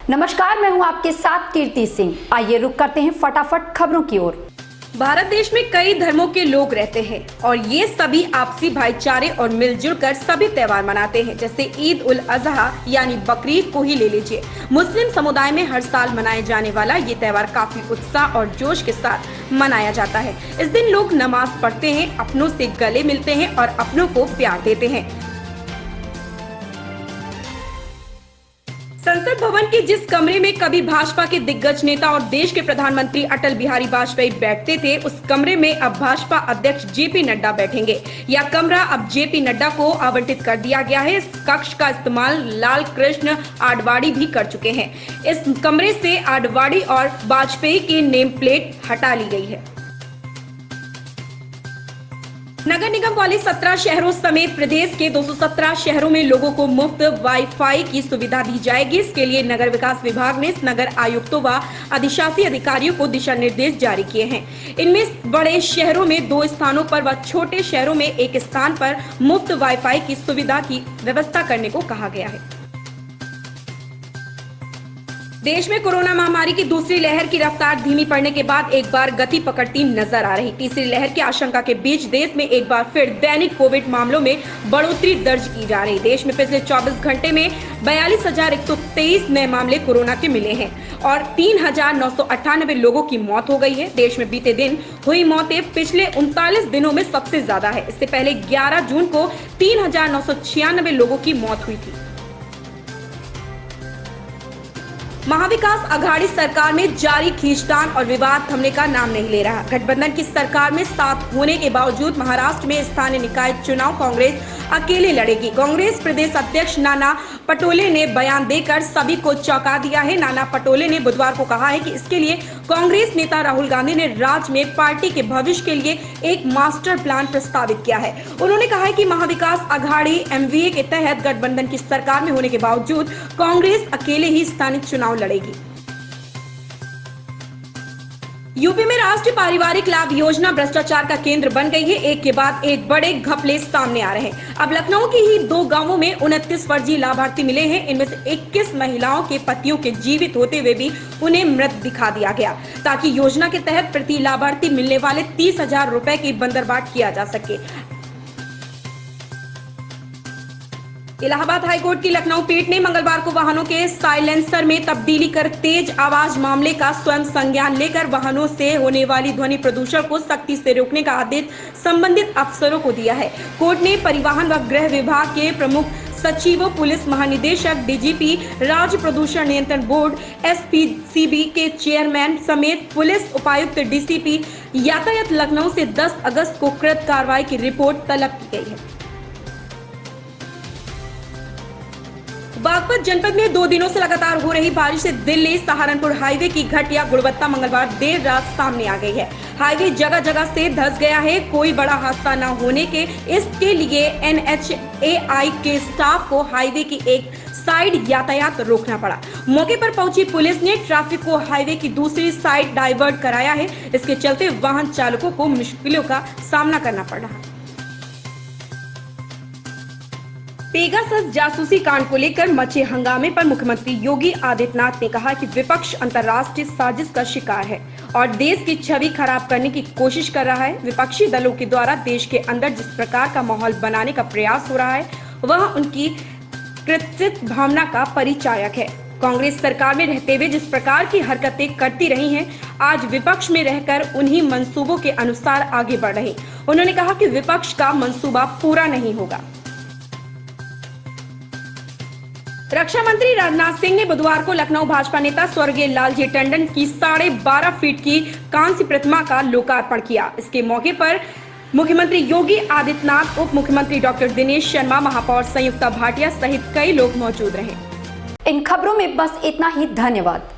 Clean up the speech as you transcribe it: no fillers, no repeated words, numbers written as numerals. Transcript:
नमस्कार, मैं हूं आपके साथ कीर्ति सिंह। आइए रुक करते हैं फटाफट खबरों की ओर। भारत देश में कई धर्मों के लोग रहते हैं और ये सभी आपसी भाईचारे और मिलजुल कर सभी त्योहार मनाते हैं। जैसे ईद उल अजहा यानी बकरीद को ही ले लीजिए। मुस्लिम समुदाय में हर साल मनाए जाने वाला ये त्योहार काफी उत्साह और जोश के साथ मनाया जाता है। इस दिन लोग नमाज पढ़ते हैं, अपनों से गले मिलते हैं और अपनों को प्यार देते हैं। संसद भवन के जिस कमरे में कभी भाजपा के दिग्गज नेता और देश के प्रधानमंत्री अटल बिहारी वाजपेयी बैठते थे, उस कमरे में अब भाजपा अध्यक्ष जेपी नड्डा बैठेंगे। यह कमरा अब जेपी नड्डा को आवंटित कर दिया गया है। इस कक्ष का इस्तेमाल लाल कृष्ण आडवाणी भी कर चुके हैं। इस कमरे से आडवाणी और वाजपेयी की नेम प्लेट हटा ली गई है। नगर निगम वाले 17 शहरों समेत प्रदेश के 217 शहरों में लोगों को मुफ्त वाईफाई की सुविधा दी जाएगी। इसके लिए नगर विकास विभाग ने नगर आयुक्तों व अधिशासी अधिकारियों को दिशा निर्देश जारी किए हैं। इनमें बड़े शहरों में 2 स्थानों पर व छोटे शहरों में 1 स्थान पर मुफ्त वाईफाई की सुविधा की व्यवस्था करने को कहा गया है। देश में कोरोना महामारी की दूसरी लहर की रफ्तार धीमी पड़ने के बाद एक बार गति पकड़ती नजर आ रही। तीसरी लहर की आशंका के बीच देश में एक बार फिर दैनिक कोविड मामलों में बढ़ोतरी दर्ज की जा रही। देश में पिछले 24 घंटे में 42,123 नए मामले कोरोना के मिले हैं और 3,998 लोगों की मौत हो गई है। देश में बीते दिन हुई मौतें पिछले 39 दिनों में सबसे ज्यादा है। इससे पहले 11 जून को 3,996 लोगों की मौत हुई थी। महाविकास अघाड़ी सरकार में जारी खींचतान और विवाद थमने का नाम नहीं ले रहा। गठबंधन की सरकार में साथ होने के बावजूद महाराष्ट्र में स्थानीय निकाय चुनाव कांग्रेस अकेले लड़ेगी। कांग्रेस प्रदेश अध्यक्ष नाना पटोले ने बयान देकर सभी को चौंका दिया है। नाना पटोले ने बुधवार को कहा है कि इसके लिए कांग्रेस नेता राहुल गांधी ने राज्य में पार्टी के भविष्य के लिए एक मास्टर प्लान प्रस्तावित किया है। उन्होंने कहा है कि महाविकास अघाड़ी एमवीए के तहत गठबंधन की सरकार में होने के बावजूद कांग्रेस अकेले ही स्थानीय चुनाव लड़ेगी। यूपी में राष्ट्रीय पारिवारिक लाभ योजना भ्रष्टाचार का केंद्र बन गई है। एक के बाद एक बड़े घपले सामने आ रहे हैं। अब लखनऊ के ही 2 गांवों में 29 फर्जी लाभार्थी मिले हैं। इनमें से 21 महिलाओं के पतियों के जीवित होते हुए भी उन्हें मृत दिखा दिया गया, ताकि योजना के तहत प्रति लाभार्थी मिलने वाले 30,000 रुपए की बंदरबाट किया जा सके। इलाहाबाद हाईकोर्ट की लखनऊ पीठ ने मंगलवार को वाहनों के साइलेंसर में तब्दीली कर तेज आवाज मामले का स्वयं संज्ञान लेकर वाहनों से होने वाली ध्वनि प्रदूषण को सख्ती से रोकने का आदेश संबंधित अफसरों को दिया है। कोर्ट ने परिवहन व गृह विभाग के प्रमुख सचिवों, पुलिस महानिदेशक, डीजीपी, राज्य प्रदूषण नियंत्रण बोर्ड, एसपीसीबी के चेयरमैन समेत पुलिस उपायुक्त, डीसीपी यातायात लखनऊ से 10 अगस्त को कृत कार्रवाई की रिपोर्ट तलब की गई है। बागपत जनपद में 2 दिनों से लगातार हो रही बारिश से दिल्ली सहारनपुर हाईवे की घटिया गुणवत्ता मंगलवार देर रात सामने आ गई है। हाईवे जगह जगह से धंस गया है। कोई बड़ा हादसा न होने के इसके लिए एनएचएआई के स्टाफ को हाईवे की एक साइड यातायात रोकना पड़ा। मौके पर पहुंची पुलिस ने ट्रैफिक को हाईवे की दूसरी साइड डाइवर्ट कराया है। इसके चलते वाहन चालकों को मुश्किलों का सामना करना पड़ रहा है। पेगासस जासूसी कांड को लेकर मचे हंगामे पर मुख्यमंत्री योगी आदित्यनाथ ने कहा कि विपक्ष अंतर्राष्ट्रीय साजिश का शिकार है और देश की छवि खराब करने की कोशिश कर रहा है। विपक्षी दलों के द्वारा देश के अंदर जिस प्रकार का माहौल बनाने का प्रयास हो रहा है, वह उनकी कृत्रिम भावना का परिचायक है। कांग्रेस सरकार में रहते हुए जिस प्रकार की हरकतें करती रही हैं, आज विपक्ष में रहकर उन्हीं मंसूबों के अनुसार आगे बढ़ रहे। उन्होंने कहा कि विपक्ष का मंसूबा पूरा नहीं होगा। रक्षा मंत्री राजनाथ सिंह ने बुधवार को लखनऊ भाजपा नेता स्वर्गीय लालजी टंडन की 12.5 फीट की कांस्य प्रतिमा का लोकार्पण किया। इसके मौके पर मुख्यमंत्री योगी आदित्यनाथ, उप मुख्यमंत्री डॉक्टर दिनेश शर्मा, महापौर संयुक्ता भाटिया सहित कई लोग मौजूद रहे। इन खबरों में बस इतना ही। धन्यवाद।